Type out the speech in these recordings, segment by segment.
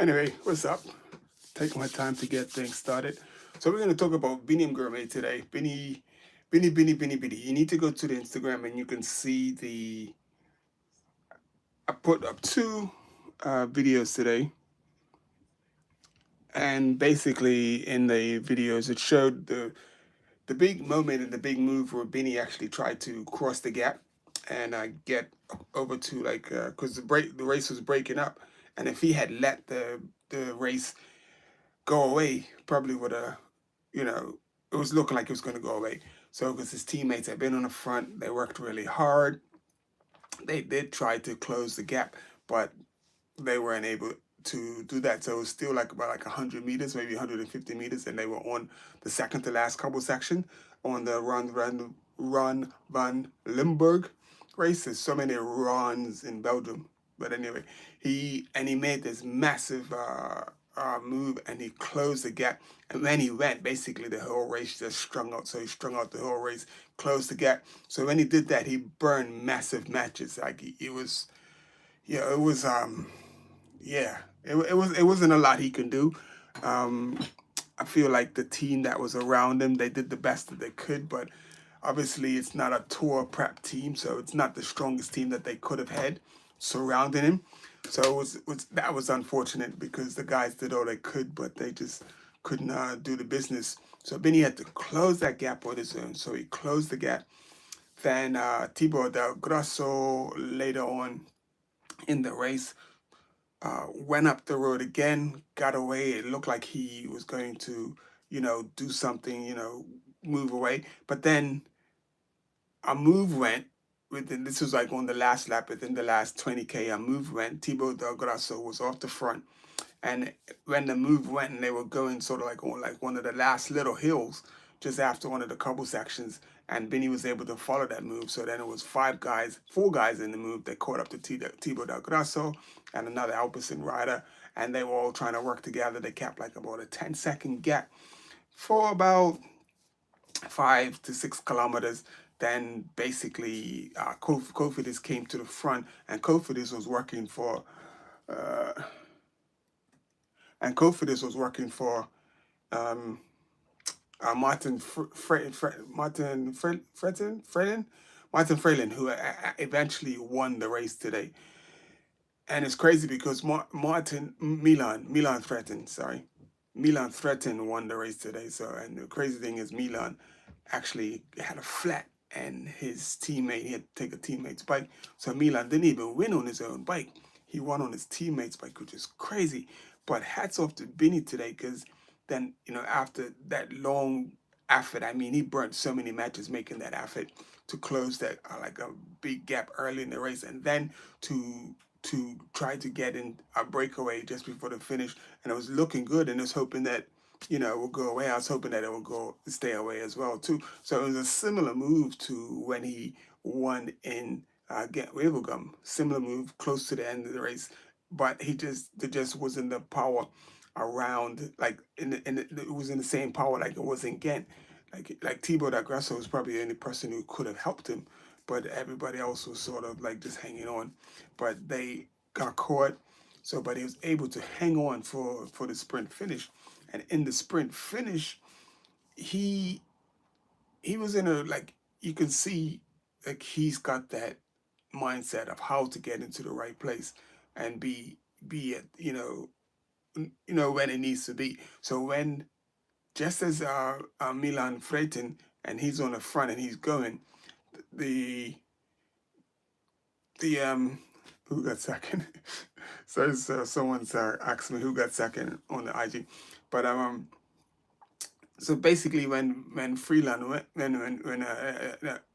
Anyway, what's up? Taking my time to get things started. So we're going to talk about Biniam Girmay today. Bini. You need to go to the Instagram and you can see I put up two videos today. And basically in the videos, it showed the big moment and the big move where Bini actually tried to cross the gap and get over to because the race was breaking up, and if he had let the race go away, probably would have, you know, it was looking like it was going to go away. So because his teammates had been on the front, they worked really hard. They did try to close the gap, but they weren't able to do that. So it was still like about like 100 meters, maybe 150 meters, and they were on the second to last couple section on the run van Lumberg race. There's so many runs in Belgium, but anyway, he made this massive move and he closed the gap. And when he went, basically the whole race just strung out. So he strung out the whole race, closed the gap. So when he did that, he burned massive matches. Like it was, yeah, it was yeah, it wasn't a lot he can do. Um, I feel like the team that was around him, they did the best that they could, but obviously it's not a tour prep team, so it's not the strongest team that they could have had surrounding him. So that was unfortunate because the guys did all they could, but they just couldn't do the business. So Benny had to close that gap on his own. So he closed the gap. Then Thibaut Del Grosso later on in the race went up the road again, got away. It looked like he was going to, do something, move away. But then a move went within, this was like on the last lap, within the last 20K, a move went. Thibaut Del Grasso was off the front. And when the move went and they were going sort of like on like one of the last little hills, just after one of the couple sections, and Benny was able to follow that move. So then it was four guys in the move that caught up to Thibaut Del Grasso and another Alpecin rider, and they were all trying to work together. They kept like about a 10-second gap for about 5 to 6 kilometers. Then basically Kofidis came to the front, and Kofidis was working for uh, um, Martin Frelin, who eventually won the race today. And it's crazy because Milan Threaten won the race today. So, and the crazy thing is Milan actually had a flat and his teammate, he had to take a teammate's bike. So Milan didn't even win on his own bike. He won on his teammate's bike, which is crazy. But hats off to Binny today because then, after that long effort, I mean, he burnt so many matches making that effort to close that like a big gap early in the race, and then to try to get in a breakaway just before the finish, and it was looking good, and I was hoping that it will go away. I was hoping that it will stay away as well too. So it was a similar move to when he won in Wevelgem. Similar move, close to the end of the race, but there just wasn't the power around like it was in the same power like it was in Ghent. Like Thibaut Dagrasso was probably the only person who could have helped him, but everybody else was sort of like just hanging on. But they got caught. So, but he was able to hang on for the sprint finish, and in the sprint finish, he was in a like you can see like he's got that mindset of how to get into the right place and be at when it needs to be. So when just as Milan Freighton and he's on the front and he's going, the the who got second? So someone's asked me who got second on the IG, but so basically when Freeland went when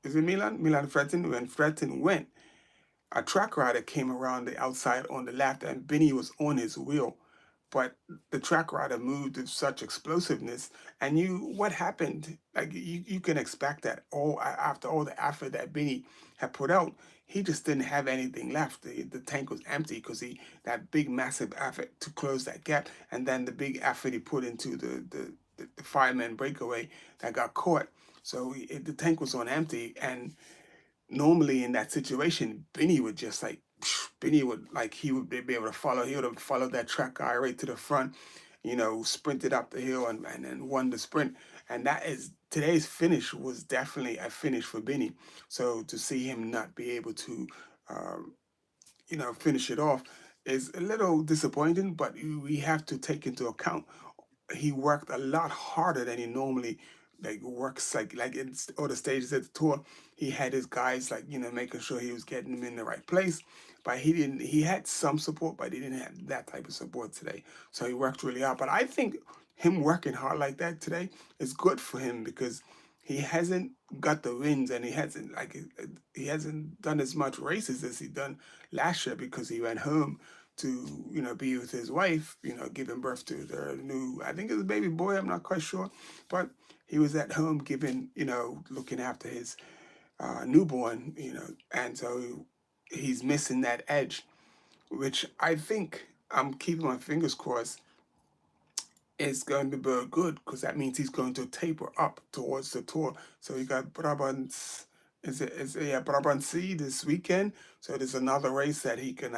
is it Milan Freighton, when Freighton went, a track rider came around the outside on the left and Benny was on his wheel, but the track rider moved with such explosiveness, and what happened, like you can expect that all after all the effort that Benny had put out, he just didn't have anything left. The tank was empty because he that big massive effort to close that gap, and then the big effort he put into the fireman breakaway that got caught. So the tank was on empty, and normally in that situation, Benny would just like Benny would like he would be able to follow. He would have followed that track guy right to the front, sprinted up the hill and then won the sprint. And that is today's finish was definitely a finish for Benny. So to see him not be able to, um, finish it off is a little disappointing. But we have to take into account he worked a lot harder than he normally like works like in other stages of the tour. He had his guys like making sure he was getting them in the right place, but he had some support, but he didn't have that type of support today. So he worked really hard. But I think him working hard like that today is good for him because he hasn't got the wins and he hasn't done as much races as he done last year because he went home to be with his wife, giving birth to their new, I think it was a baby boy, I'm not quite sure, but he was at home giving, looking after his newborn, and so he's missing that edge, which I think I'm keeping my fingers crossed is going to be very good because that means he's going to taper up towards the tour. So you got Brabant, yeah, Brabant C this weekend. So there's another race that he can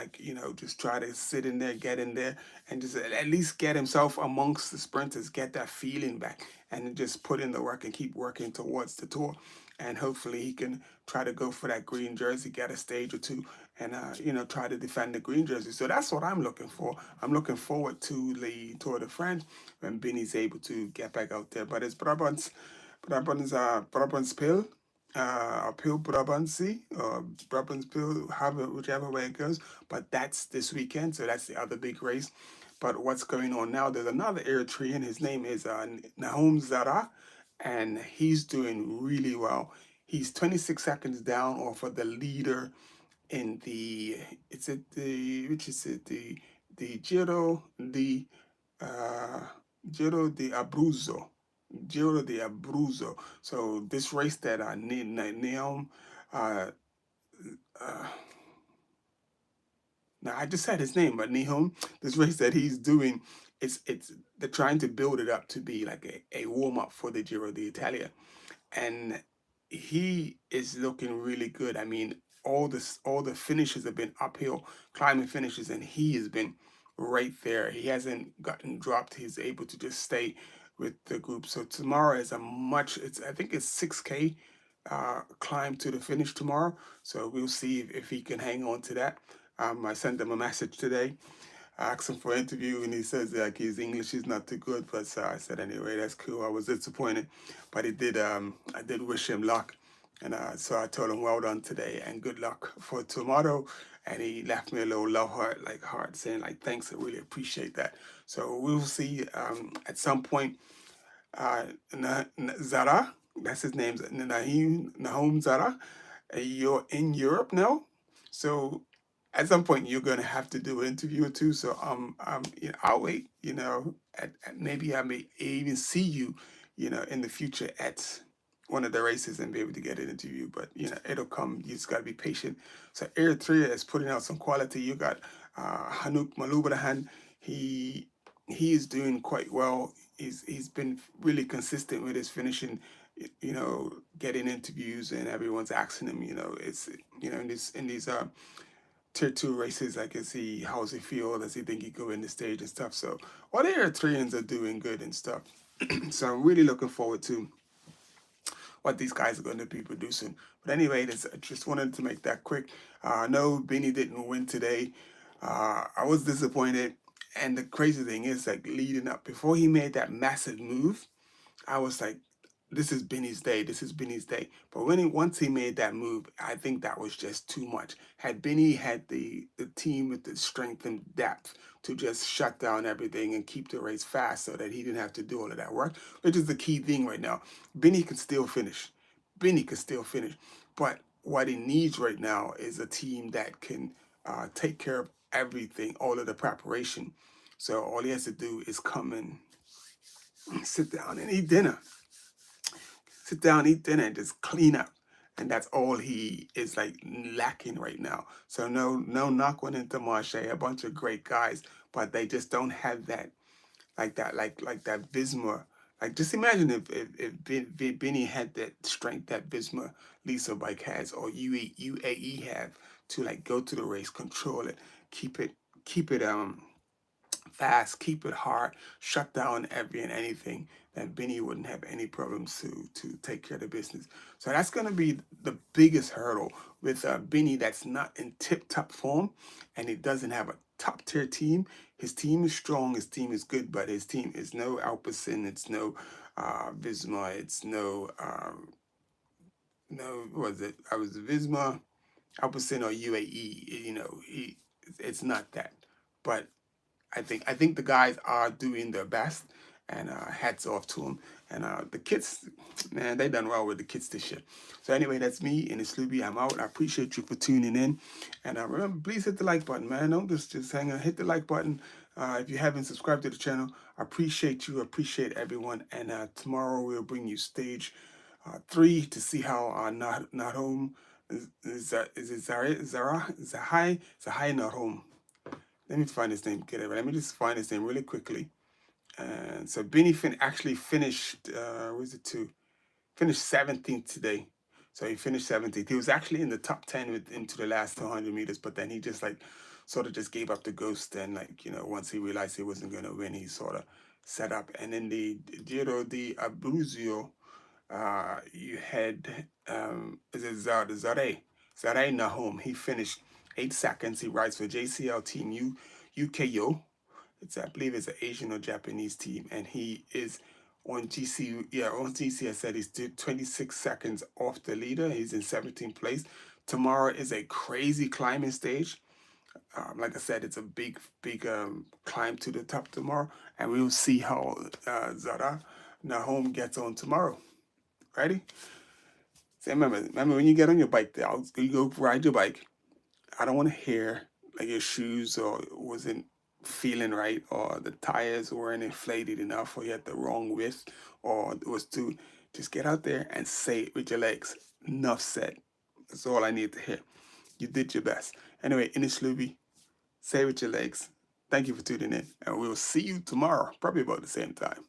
just try to sit in there, get in there, and just at least get himself amongst the sprinters, get that feeling back, and just put in the work and keep working towards the tour. And hopefully he can try to go for that green jersey, get a stage or two, and try to defend the green jersey. So that's what I'm looking for. I'm looking forward to the Tour de France when Benny's able to get back out there. But it's Brabant's Pil, Pil Brabantse, or Brabant's Pil, whichever way it goes. But that's this weekend, so that's the other big race. But what's going on now? There's another Eritrean. His name is Nahom Zeray, and he's doing really well. He's 26 seconds down off of the leader in the it's at the which is it the uh, Giro di Abruzzo. Giro di Abruzzo. So this race that Nahom uh, uh, now I just said his name, but Nahom, this race that he's doing, it's they're trying to build it up to be like a warm up for the Giro d'Italia, and he is looking really good. I mean, all the finishes have been uphill climbing finishes, and he has been right there. He hasn't gotten dropped. He's able to just stay with the group. So tomorrow is I think it's 6K climb to the finish tomorrow. So we'll see if he can hang on to that. I sent him a message today. I asked him for an interview, and he says like his English is not too good. But I said anyway, that's cool. I was disappointed, but he did. I did wish him luck, and so I told him well done today and good luck for tomorrow. And he left me a little love heart saying like thanks. I really appreciate that. So we'll see at some point. Zara, that's his name, Nahom Zara. You're in Europe now, so at some point you're gonna have to do an interview or two. So I'll wait. Maybe I may even see you, in the future at one of the races and be able to get an interview. But it'll come. You just gotta be patient. So Eritrea is putting out some quality. You got Hanuk Malubarahan. He is doing quite well. He's been really consistent with his finishing, getting interviews and everyone's asking him, it's in these tier two races, I can see how's he feel, does he think he could win the stage and stuff. So all the Eritreans are doing good and stuff. So I'm really looking forward to what these guys are going to be producing. But anyway, I just wanted to make that quick. No, Benny didn't win today. I was disappointed. And the crazy thing is, like leading up, before he made that massive move, I was like, this is Benny's day. This is Benny's day. But once he made that move, I think that was just too much. Had Benny had the team with the strength and depth to just shut down everything and keep the race fast so that he didn't have to do all of that work, which is the key thing right now. Benny can still finish. Benny can still finish. But what he needs right now is a team that can take care of everything, all of the preparation. So all he has to do is come and sit down and eat dinner. Sit down, eat dinner, and just clean up. And that's all he is like lacking right now. So no knock on into Marche, a bunch of great guys, but they just don't have that like that Visma. Like just imagine if Benny had that strength that Visma Lisa bike has or UAE have to like go to the race, control it, keep it fast, keep it hard, shut down every and anything, then Benny wouldn't have any problems to take care of the business. So that's going to be the biggest hurdle with Benny that's not in tip-top form, and he doesn't have a top-tier team. His team is strong, his team is good, but his team is no Alpecin, it's no Visma, it's no, what was it? I was Visma, Alpecin, or UAE. It's not that. But I think the guys are doing their best, and hats off to them. And the kids, man, they done well with the kids this year. So anyway, that's me in the Sloopy. I'm out. I appreciate you for tuning in, and remember, please hit the like button, man. Don't just hang on. Hit the like button. If you haven't subscribed to the channel, I appreciate you. I appreciate everyone. And tomorrow we'll bring you stage 3 to see how Nahom Zeray Nahom. Let me find his name. Let me just find his name really quickly. And so Benny actually finished. Was it two? Finished 17th today. So he finished 17th. He was actually in the top 10 into the last 200 meters, but then he just like sort of just gave up the ghost. And like once he realized he wasn't going to win, he sort of set up. And in the girod'italia, you had is it Zeray Nahom. He finished 8 seconds. He rides for JCL team UKO. I believe it's an Asian or Japanese team, and he is on GC. Yeah, on GC. I said he's 26 seconds off the leader. He's in 17th place. Tomorrow is a crazy climbing stage. Like I said, it's a big climb to the top tomorrow, and we will see how Zara Nahom gets on tomorrow. Ready? So remember when you get on your bike, you go ride your bike. I don't want to hear like your shoes or wasn't feeling right, or the tires weren't inflated enough, or you had the wrong width, or it was too. Just get out there and say it with your legs. Enough said. That's all I need to hear. You did your best. Anyway, in this Luby, say it with your legs. Thank you for tuning in, and we'll see you tomorrow, probably about the same time.